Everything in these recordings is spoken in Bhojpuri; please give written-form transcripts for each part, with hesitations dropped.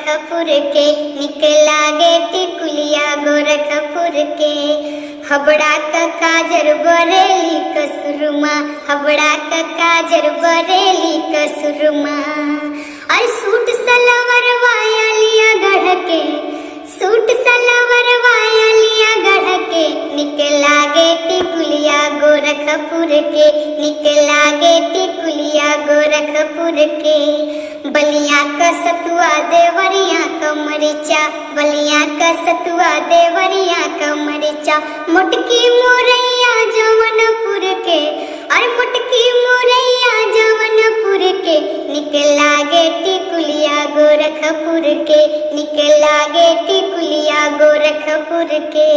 गोरखपुर के, निकला गे टिकुलिया गोरखपुर के। हबड़ा का काजर बरेली कसुरमा, हबड़ा का काजर बरेली कसुरमा। और सूट सलवार वाया लिया गढ़ के, सूट सलवार वाया लिया गढ़ के। निकला गे टिकुलिया गोरखपुर के, निकला गे टिकुलिया गोरखपुर के। बलिया का सतुआ देवरिया का मरीचा, बलिया का सतुआ देवरिया का मरीचा। मुटकी मुरैया जवनपुर के, और मुटकी मुरैया जवनपुर के। निकला गे टिकुलिया गोरखपुर के, निकला गे टिकुलिया गोरखपुर के।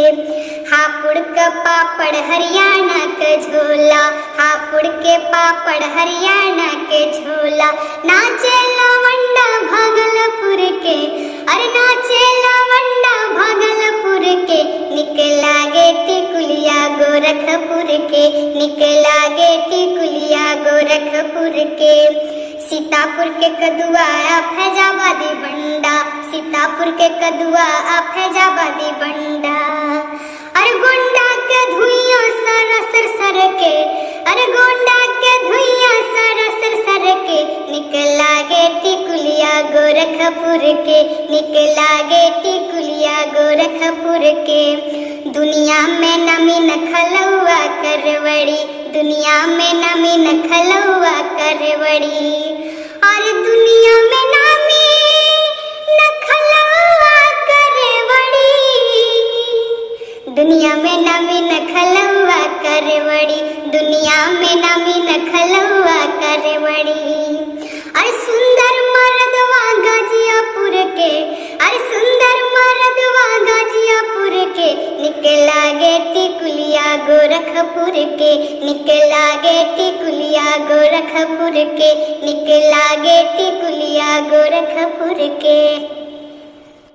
हापुड़ का पापड़ हरियाणा का झोला, हापुड़ के पापड़ हरियाणा के झोला। नाचे लवंडा भागलपुर के, अरे नाचे लवंडा भागलपुर के। निकला गे टिकुलिया गोरखपुर के, निकला गे टिकुलिया गोरखपुर के। सीतापुर के कदुआ फैजाबादी बंडा, सीतापुर के कदुआ फैजाबादी बंडा। अरे गोंडा के धुइया सारा सर के, अरे गोंडा के धुइया सारा सर के। निकला गे टिकुलिया गोरखपुर के, निकला गे टिकुलिया गोरखपुर के। दुनिया में नमी न खलौआ करवड़ी, दुनिया में नमी न खलौआ करवड़ी। और दुनिया में नमी न खलौआ करवड़ी, दुनिया में नमी न खलौआ करवड़ी, दुनिया में नमी न खलौआ करवड़ी। अरे सुंदर मर्दवा गाजियापुर के, अरे सुंदर मर्दवा गाजियापुर के। निकला गे टिकुलिया गोरखपुर के, निकला गे टिकुलिया गोरखपुर के, निकला गे टिकुलिया गोरखपुर के।